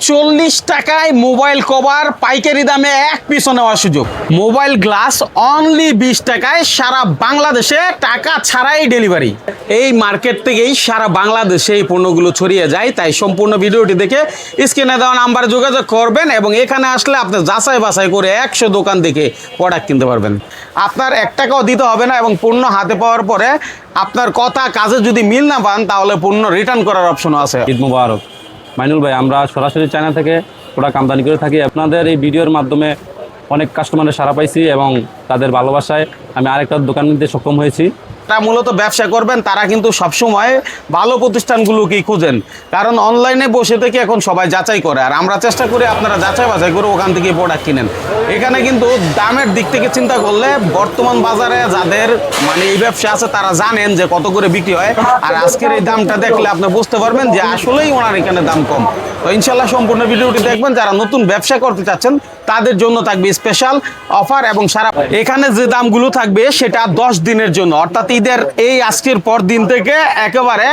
40 টাকায় mobile cover পাইকারি দামে এক পিসও নেওয়ার সুযোগ। মোবাইল গ্লাস অনলি 20 টাকায় সারা বাংলাদেশে টাকা ছাড়াই ডেলিভারি। এই মার্কেট থেকেই সারা বাংলাদেশে এই পণ্যগুলো ছড়িয়ে যায়। তাই সম্পূর্ণ ভিডিওটি দেখে স্ক্রিনে দেওয়া নাম্বারে যোগাযোগ করবেন এবং এখানে আসলে আপনি যাচাই বাছাই করে 100 দোকান থেকে প্রোডাক্ট কিনতে পারবেন। আপনার 1 টাকাও দিতে হবে না এবং পণ্য হাতে পাওয়ার পরে আপনার কথা কাজে যদি মিল না পান তাহলে পণ্য রিটার্ন করার অপশনও আছে। ঈদ মুবারক। মাইনুল ভাই, আমরা সরাসরি চায়না থেকে প্রোডাক্ট আমদানি করে থাকি। আপনাদের এই ভিডিওর মাধ্যমে অনেক কাস্টমারের সাড়া পাইছি এবং তাদের ভালোবাসায় আমি আরেকটা দোকান নিতে সক্ষম হয়েছি। যারা মূলত ব্যবসা করবেন তারা কিন্তু সবসময় ভালো প্রতিষ্ঠানগুলোকেই খুঁজেন, কারণ অনলাইনে বসে থেকে এখন সবাই যাচাই করে, আর আমরা চেষ্টা করি আপনারা যাচাই বাছাই করে ওখান থেকে প্রোডাক্ট কিনেন। এখানে কিন্তু দামের দিক থেকে চিন্তা করলে বর্তমান বাজারে যাদের মানে এই ব্যবসা আছে তারা জানেন যে কত করে বিক্রি হয়, আর আজকের এই দামটা দেখলে আপনি বুঝতে পারবেন যে আসলেই ওনার এখানে দাম কম। তো ইনশাল্লাহ সম্পূর্ণ ভিডিওটি দেখবেন। যারা নতুন ব্যবসা করতে চাচ্ছেন তাদের জন্য থাকবে স্পেশাল অফার এবং সারা এখানে যে দামগুলো থাকবে সেটা 10 দিনের জন্য, অর্থাৎ ঈদের এই আজকের পর দিন থেকে একেবারে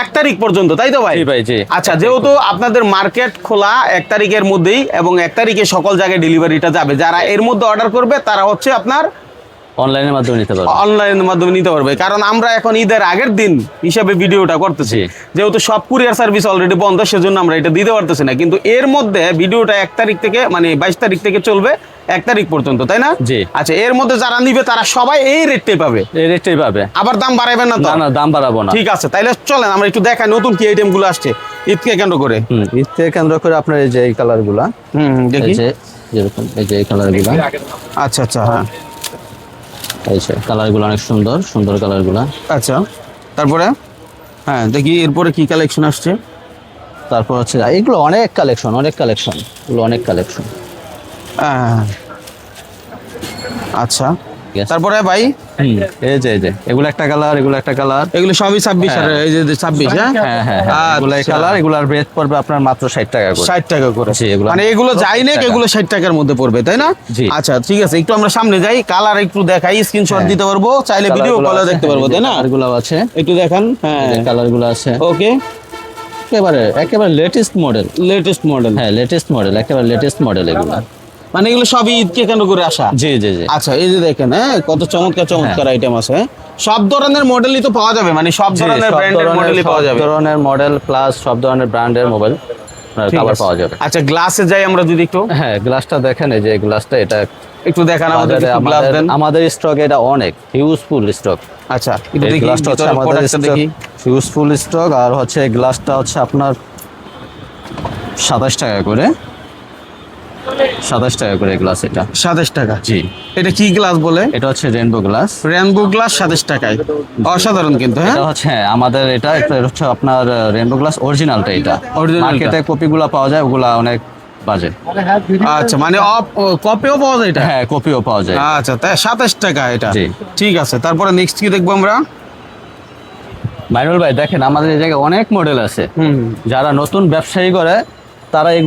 1 তারিখ পর্যন্ত, তাই তো ভাই? জি ভাই, জি। আচ্ছা, যেহেতু আপনাদের মার্কেট খোলা 1 তারিখের মধ্যেই এবং 1 তারিখে সকল জায়গায় ডেলিভারিটা যাবে, যারা এর মধ্যে অর্ডার করবে তারা হচ্ছে আপনার অনলাইনের মাধ্যমে নিতে পারবে। অনলাইনের মাধ্যমে নিতে পারবে, কারণ আমরা এখন ঈদের আগের দিন হিসাবে ভিডিওটা করতেছি। যেহেতু সব কুরিয়ার সার্ভিস অলরেডি বন্ধ, সেজন্য আমরা এটা দিতে পারতেছি না, কিন্তু এর মধ্যে ভিডিওটা 1 তারিখ থেকে মানে 22 তারিখ থেকে চলবে 1 তারিখ পর্যন্ত, তাই না? জি। আচ্ছা, এর মধ্যে যারা নিবে তারা সবাই এই রেটটাই পাবে? এই রেটটাই পাবে। আবার দাম বাড়াবেন না তো? না, দাম বাড়াবো না। ঠিক আছে, তাইলে চলেন আমরা একটু দেখাই নতুন কি আইটেম গুলো আসছে ঈদকে কেন্দ্র করে। ঈদকে কেন্দ্র করে আপনার এই যে এই কালার গুলা, দেখি যেরকম এই যে এই কালার গুলা। আচ্ছা আচ্ছা, হ্যাঁ, এই যে কালার গুলো অনেক সুন্দর সুন্দর কালার গুলা। আচ্ছা, তারপরে হ্যাঁ দেখি এরপরে কি কালেকশন আসছে। তারপর হচ্ছে এগুলো অনেক কালেকশন, এগুলো অনেক কালেকশন। আচ্ছা, তারপরে ভাই এই যে এগুলো একটা কালার, এগুলো একটা কালার, এগুলো সবই 26 আর এই যে 26। হ্যাঁ, এগুলো এই কালার, এগুলার রেট পড়বে আপনার মাত্র 60 টাকা করে। 60 টাকা করে, জি। এগুলো মানে এগুলো যাই না, এগুলো 60 টাকার মধ্যে পড়বে, তাই না? জি। আচ্ছা ঠিক আছে, একটু আমরা সামনে যাই, কালার একটু দেখাই, স্ক্রিনশট দিতে পারবো, চাইলে ভিডিও কলে দেখতে পারবো, তাই না? এগুলো আছে, একটু দেখান। হ্যাঁ, কালারগুলো আছে। ওকে, একেবারে লেটেস্ট মডেল। হ্যাঁ, লেটেস্ট মডেল, একেবারে লেটেস্ট মডেল এগুলো। মানে এগুলো সবই ঈদকে কেন করে আসা? জি। আচ্ছা, এই যে দেখেন, হ্যাঁ কত চমৎকার আইটেম আছে। সব ধরনের মডেলই তো পাওয়া যাবে, মানে সব ধরনের ব্র্যান্ডের মডেলই পাওয়া যাবে। সব ধরনের মডেল প্লাস সব ধরনের ব্র্যান্ডের মোবাইল কভার পাওয়া যাবে। আচ্ছা, গ্লাসে যাই আমরা যদি একটু। হ্যাঁ, গ্লাসটা দেখেন, এই যে গ্লাসটা, এটা একটু দেখান আমাদের, গ্লাস দেন। আমাদের স্টক এটা অনেক হিউজফুল স্টক। আচ্ছা, একটু দেখি গ্লাসটা হচ্ছে আমাদের হিউজফুল স্টক। আর হচ্ছে গ্লাসটা হচ্ছে আপনার 27 টাকা করে। 27 টাকা করে গ্লাস এটা। 27 টাকা? জি। এটা কি গ্লাস বলে? এটা হচ্ছে রেনবো গ্লাস। 27 টাকায়, অসাধারণ কিন্তু। হ্যাঁ, এটা হচ্ছে আমাদের এটা হচ্ছে আপনার রেনবো গ্লাস অরিজিনালটা। এটা মার্কেটে কপিগুলো পাওয়া যায়, ওগুলা অনেক বাজে। আচ্ছা, মানে কপিও পাওয়া যায় এটা? হ্যাঁ, কপিও পাওয়া যায়। আচ্ছা, তাই 27 টাকা এটা। জি। ঠিক আছে, তারপরে নেক্সট কি দেখবো আমরা? মাইনুল ভাই দেখেন, আমাদের এই জায়গায় অনেক মডেল আছে। যারা নতুন ব্যবসায়ী করে তারা এই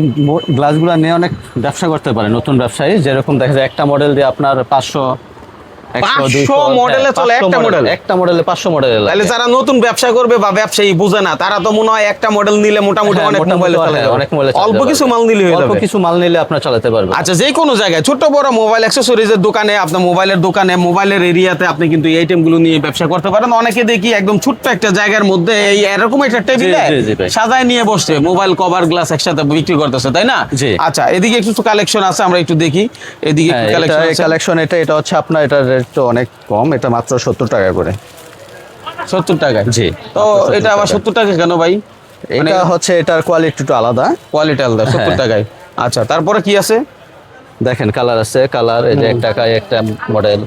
গ্লাসগুলো নিয়ে অনেক ব্যবসা করতে পারে। নতুন ব্যবসায়ী যেরকম দেখা যায় একটা মডেল দিয়ে আপনার 500 মডেলে চলে, একটা মডেলে 500 মডেল। তাহলে যারা নতুন ব্যবসা করবে বা ব্যবসায়ী বুঝে না, তারা তো মনে হয় একটা মডেল নিলে মোটামুটি অনেক মোবাইল, অল্প কিছু মাল নিলে হয়ে যাবে। অল্প কিছু মাল নিলে আপনার চালাতে পারবে। আচ্ছা, যে কোনো জায়গায় ছোট বড় মোবাইল অ্যাকসেসরিজের দোকানে, আপনার মোবাইলের দোকানে, মোবাইলের এরিয়াতে আপনি কিন্তু এই আইটেমগুলো নিয়ে ব্যবসা করতে পারেন। অনেকে দেখি একদম ছোট্ট একটা জায়গার মধ্যে এই এরকম একটা টেবিলে সাজায় নিয়ে বসছে, মোবাইল কভার গ্লাস একসাথে বিক্রি করতেছে, তাই না? আচ্ছা, এদিকে কিছু কালেকশন আছে, আমরা একটু দেখি। এদিকে কালেকশন এটা হচ্ছে আপনার, এটা রেট অনেক কম, এটা মাত্র 70 টাকা করে। 70 টাকা? জি। তো এটা আবার 70 টাকা কেন ভাই? এটা হচ্ছে এটার কোয়ালিটি একটু আলাদা। 70 টাকায়। আচ্ছা, তারপরে কি আছে দেখেন, কালার আছে, কালার এই যে 1 টাকায় একটা মডেল,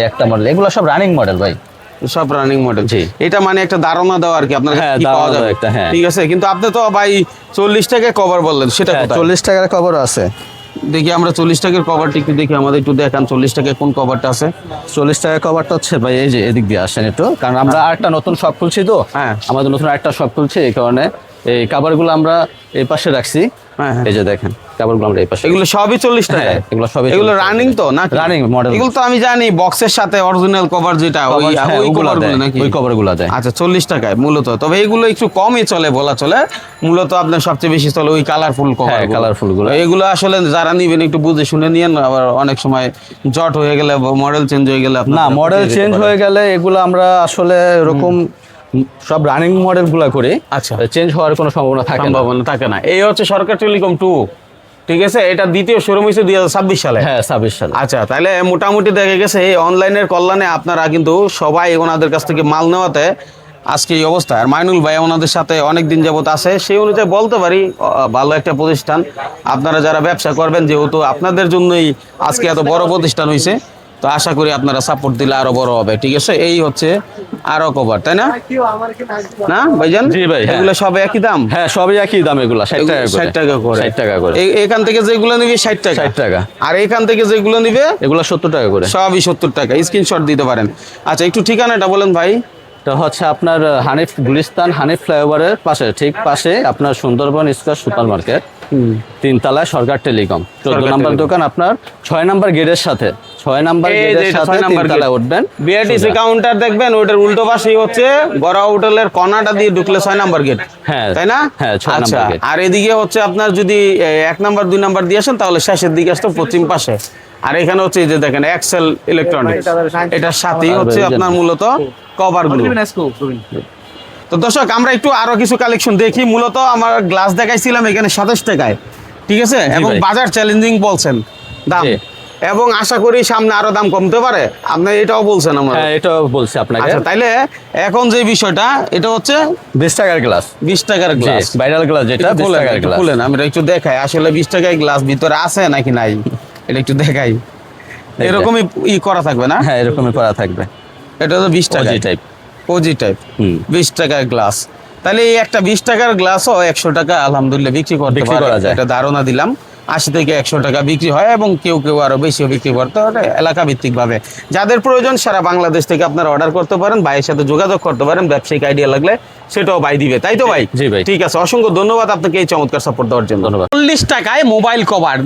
একটা মডেল, এগুলো সব রানিং মডেল ভাই, সব রানিং মডেল। জি। এটা মানে একটা ধারণা দেওয়া আর কি আপনার কি পাওয়া যাবে। ঠিক আছে, কিন্তু আপনি তো ভাই 40 টাকায় কভার বললেন, সেটা কোথায়? 40 টাকার কভার আছে। দেখি আমরা 40 টাকার কভারটি একটু দেখি, আমাদের একটু দেখান 40 টাকায় কোন কভারটা আছে। 40 টাকার কভারটা হচ্ছে ভাই এই যে এদিক দিয়ে আসেন একটু, কারণ আমরা আরেকটা নতুন শপ খুলছি তো। হ্যাঁ, আমাদের নতুন আরেকটা শপ খুলছি, এই কারণে এই কাভারগুলো আমরা এই পাশে রাখছি। হ্যাঁ, হ্যাঁ। এই যে দেখেন কাভারগুলো আমরা এই পাশে, এগুলো সবই 40 টাকা। হ্যাঁ, এগুলো সবই এগুলো 40 টাকা। রানিং তো না? Running model. এগুলো তো আমি জানি বক্সের সাথে অরিজিনাল কভার যেটা ওই ওই কভারগুলো নাকি? ওই কভারগুলো দেয়। আচ্ছা 40 টাকায় মূলত। তবে এগুলো একটু কমই চলে বলা চলে, মূলত আপনার সবচেয়ে বেশি চলে ওই কালারফুল কভার। হ্যাঁ, কালারফুল গুলো। এগুলো আসলে যারা নিবেন একটু বুঝে শুনে নিয়েন, আবার অনেক সময় জট হয়ে গেলে মডেল চেঞ্জ হয়ে গেলে না, মডেল চেঞ্জ হয়ে গেলে এগুলো আমরা আসলে এরকম সব রানিং মডেল গুলা করি। আচ্ছা। চেঞ্জ হওয়ার কোনো সম্ভাবনা থাকে না। সম্ভাবনা থাকে না। এই হচ্ছে সরকার টেলিকম 2, ঠিক আছে? এটা দ্বিতীয় শোরুম হয়েছে 2026 সালে। হ্যাঁ, 26 সালে। আচ্ছা, তাহলে মোটামুটি দেখা গেছে এই অনলাইনের কল্যাণে আপনারা কিন্তু সবাই ওনাদের কাছ থেকে মাল নেওয়াতে আজকে এই অবস্থা। আর মাইনুল ভাই ওনাদের সাথে অনেক দিন যাবত আছে, সেই অনুযায়ী বলতে পারি ভালো একটা প্রতিষ্ঠান। আপনারা যারা ব্যবসা করবেন, যেহেতু আপনাদের জন্যই আজকে এত বড় প্রতিষ্ঠান হয়েছে, তো আশা করি আপনারা সাপোর্ট দিলে আরো বড় হবে। ঠিক আছে? এই হচ্ছে আরো কভার, তাই না? না ভাইজান? জি ভাই, হ্যাঁ। এগুলো সব একই দাম? হ্যাঁ, সবই একই দাম। এগুলো 60 টাকা করে। 60 টাকা করে। 60 টাকা করে। এখান থেকে যেগুলো নিবে 60 টাকা। 60 টাকা। আর এখান থেকে যেগুলো নিবে এগুলো 70 টাকা করে। সবই 70 টাকা। স্ক্রিনশট দিতে পারেন। আচ্ছা, একটু ঠিকানাটা বলেন ভাই। এটা হচ্ছে আপনার হানিফ গুলিস্তান হানিফ ফ্লাইওভারের পাশে, ঠিক পাশে আপনার সুন্দরবন স্কয়ার সুপার মার্কেট, 3 তলায় সরকার টেলিকম, 14 নম্বর টেলিকম। দোকান। আপনার 6 নম্বর গেটের সাথে, 6 নম্বর এই যে গেটের এটা সাথে 6 নাম্বার 3 গেট। তলায় উঠবেন। বিআরটিসি কাউন্টার দেখবেন, ওইটার উল্টো পাশেই হচ্ছে গড়া হোটেলের কর্নারটা দিয়ে ঢুকলে 6 নাম্বার গেট। হ্যাঁ, তাই না? হ্যাঁ, 6 আচ্ছা, নাম্বার গেট। আর এদিকে হচ্ছে আপনার যদি 1 নাম্বার 2 নাম্বার দিয়ে আসেন, তাহলে শেষের দিকে আসতো পশ্চিম পাশে। আর এখানে হচ্ছে এই যে দেখেন এক্সেল ইলেকট্রনিক্স, এটার সাথেই হচ্ছে আপনার মূলত কভারগুলো। তো দর্শক, আমরা একটু আরো কিছু কালেকশন দেখি। মূলত আমার গ্লাস দেখাইছিলাম এখানে 27 টাকায়, ঠিক আছে? এবং ভাই। বাজার চ্যালেঞ্জিং বলছেন দাম, জি। এবং আশা করি সামনে আরো দাম কমতে পারে, আপনি এটাও বলছেন আমরা। হ্যাঁ, এটা বলছি আপনাকে। আচ্ছা, তাইলে এখন যে বিষয়টা, এটা হচ্ছে 20 টাকার গ্লাস। 20 টাকার গ্লাস। ভাইরাল গ্লাস যেটা 20 টাকার গ্লাস। খুলেন, আমি একটু দেখাই আসলে 20 টাকায় গ্লাস ভিতরে আছে নাকি নাই, এটা একটু দেখাই। এরকমই করা থাকবে না? হ্যাঁ, এরকমই করা থাকবে। এটা তো 20 টাকা টাইপ। OG type. 20 টাকার গ্লাস। তাহলে এই একটা 20 টাকার গ্লাসও 100 টাকা আলহামদুলিল্লাহ বিক্রি করতে বিক্রি পারে। করা যায়। এটা ধারণা দিলাম। 80 থেকে 100 টাকা বিক্রি হয়, এবং কেউ কেউ আরো বেশিও বিক্রি করতে পারে এলাকা ভিত্তিক ভাবে। যাদের প্রয়োজন সারা বাংলাদেশ থেকে আপনারা অর্ডার করতে পারেন, ভাইয়ের সাথে যোগাযোগ করতে পারেন। ব্যবসায়িক আইডিয়া লাগলে সেটাও ভাই দিবে, তাই তো ভাই? জি ভাই। ঠিক আছে, অসংখ্য ধন্যবাদ আপনাকে এই চমৎকার সাপোর্ট দেওয়ার জন্য। ধন্যবাদ। 40 টাকায় মোবাইল কভার